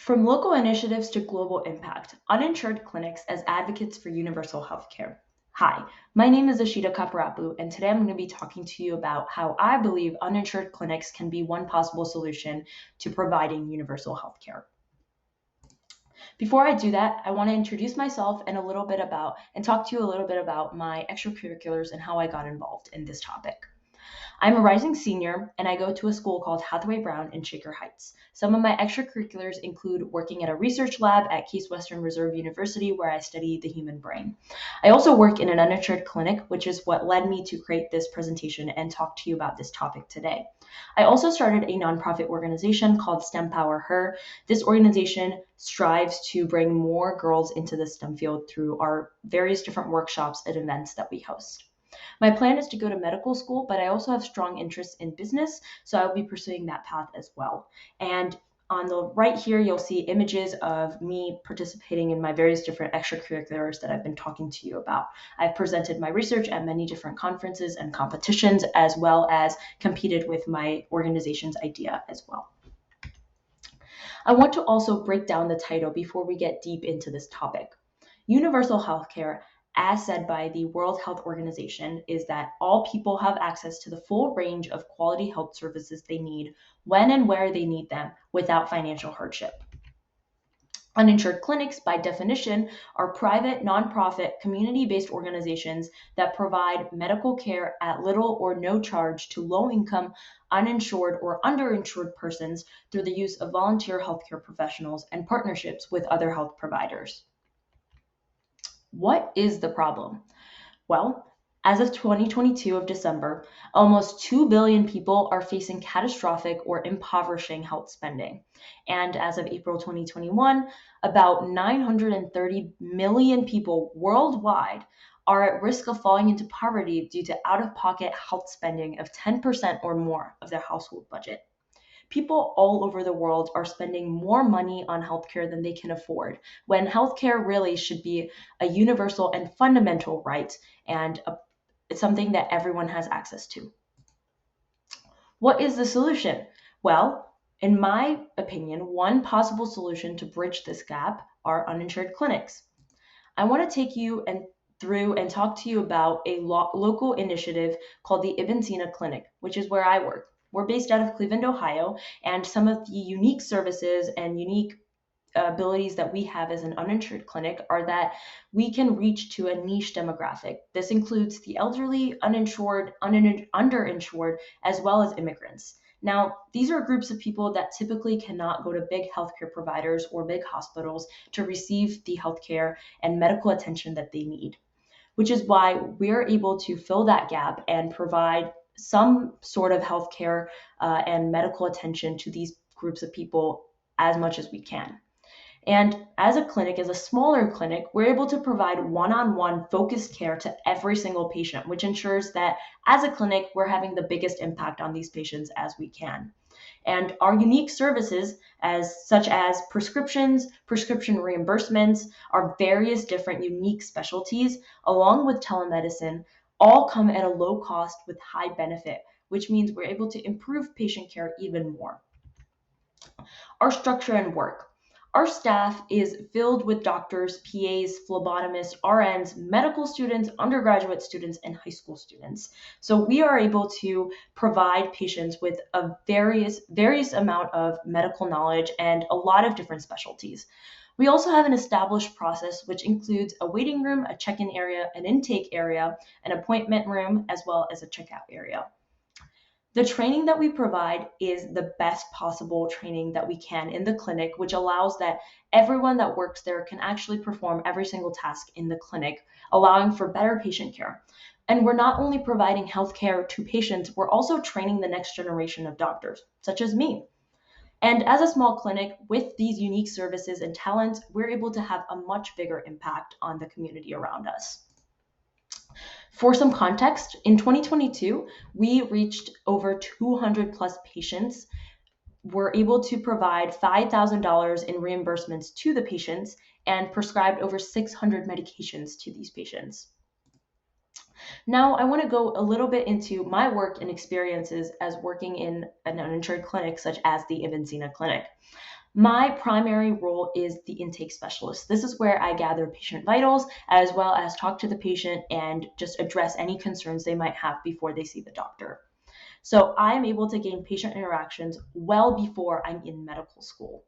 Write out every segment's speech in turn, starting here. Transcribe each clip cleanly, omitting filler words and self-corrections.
From local initiatives to global impact, uninsured clinics as advocates for universal healthcare. Hi, my name is Ishita Kopparapu, and today I'm going to be talking to you about how I believe uninsured clinics can be one possible solution to providing universal healthcare. Before I do that, I want to introduce myself and talk to you a little bit about my extracurriculars and how I got involved in this topic. I'm a rising senior and I go to a school called Hathaway Brown in Shaker Heights. Some of my extracurriculars include working at a research lab at Case Western Reserve University where I study the human brain. I also work in an uninsured clinic, which is what led me to create this presentation and talk to you about this topic today. I also started a nonprofit organization called STEM Power Her. This organization strives to bring more girls into the STEM field through our various different workshops and events that we host. My plan is to go to medical school, but I also have strong interests in business, so I'll be pursuing that path as well. And on the right here, you'll see images of me participating in my various different extracurriculars that I've been talking to you about. I've presented my research at many different conferences and competitions, as well as competed with my organization's idea as well. I want to also break down the title before we get deep into this topic. Universal healthcare, as said by the World Health Organization, is that all people have access to the full range of quality health services they need when and where they need them without financial hardship. Uninsured clinics, by definition, are private, nonprofit, community-based organizations that provide medical care at little or no charge to low-income, uninsured, or underinsured persons through the use of volunteer healthcare professionals and partnerships with other health providers. What is the problem? Well, as of 2022 of December, almost 2 billion people are facing catastrophic or impoverishing health spending. And as of April 2021, about 930 million people worldwide are at risk of falling into poverty due to out-of-pocket health spending of 10% or more of their household budget. People all over the world are spending more money on healthcare than they can afford, when healthcare really should be a universal and fundamental right and it's something that everyone has access to. What is the solution? Well, in my opinion, one possible solution to bridge this gap are uninsured clinics. I want to take you through and talk to you about a local initiative called the Ibn Sina Clinic, which is where I work. We're based out of Cleveland, Ohio, and some of the unique services and unique abilities that we have as an uninsured clinic are that we can reach to a niche demographic. This includes the elderly, uninsured, underinsured, as well as immigrants. Now, these are groups of people that typically cannot go to big healthcare providers or big hospitals to receive the healthcare and medical attention that they need, which is why we're able to fill that gap and provide some sort of healthcare and medical attention to these groups of people as much as we can. And as a clinic, as a smaller clinic, we're able to provide one-on-one focused care to every single patient, which ensures that as a clinic, we're having the biggest impact on these patients as we can. And our unique services, such as prescriptions, prescription reimbursements, our various different unique specialties, along with telemedicine, all come at a low cost with high benefit, which means we're able to improve patient care even more. Our structure and work. Our staff is filled with doctors, PAs, phlebotomists, RNs, medical students, undergraduate students, and high school students. So we are able to provide patients with a various amount of medical knowledge and a lot of different specialties. We also have an established process which includes a waiting room, a check-in area, an intake area, an appointment room, as well as a checkout area. The training that we provide is the best possible training that we can in the clinic, which allows that everyone that works there can actually perform every single task in the clinic, allowing for better patient care. And we're not only providing healthcare to patients, we're also training the next generation of doctors, such as me. And as a small clinic with these unique services and talents, we're able to have a much bigger impact on the community around us. For some context, in 2022, we reached over 200 plus patients. We're able to provide $5,000 in reimbursements to the patients and prescribed over 600 medications to these patients. Now, I want to go a little bit into my work and experiences as working in an uninsured clinic such as the Ibn Sina Clinic. My primary role is the intake specialist. This is where I gather patient vitals as well as talk to the patient and just address any concerns they might have before they see the doctor. So I am able to gain patient interactions well before I'm in medical school.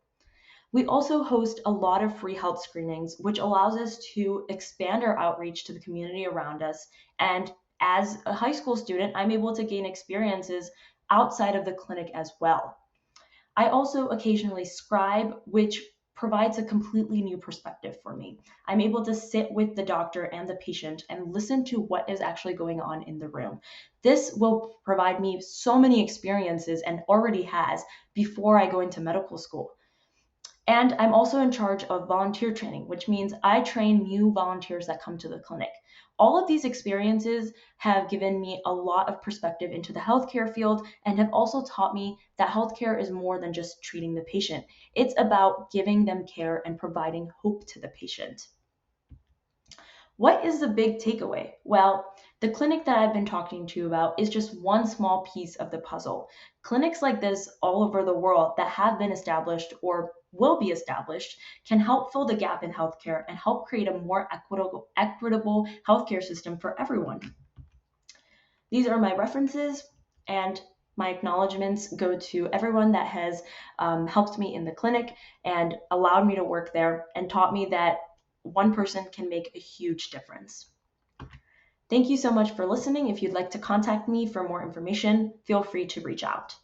We also host a lot of free health screenings, which allows us to expand our outreach to the community around us. And as a high school student, I'm able to gain experiences outside of the clinic as well. I also occasionally scribe, which provides a completely new perspective for me. I'm able to sit with the doctor and the patient and listen to what is actually going on in the room. This will provide me so many experiences and already has before I go into medical school. And I'm also in charge of volunteer training, which means I train new volunteers that come to the clinic. All of these experiences have given me a lot of perspective into the healthcare field and have also taught me that healthcare is more than just treating the patient. It's about giving them care and providing hope to the patient. What is the big takeaway? Well, the clinic that I've been talking to you about is just one small piece of the puzzle. Clinics like this all over the world that have been established or will be established can help fill the gap in healthcare and help create a more equitable healthcare system for everyone. These are my references, and my acknowledgments go to everyone that has helped me in the clinic and allowed me to work there and taught me that one person can make a huge difference. Thank you so much for listening. If you'd like to contact me for more information, feel free to reach out.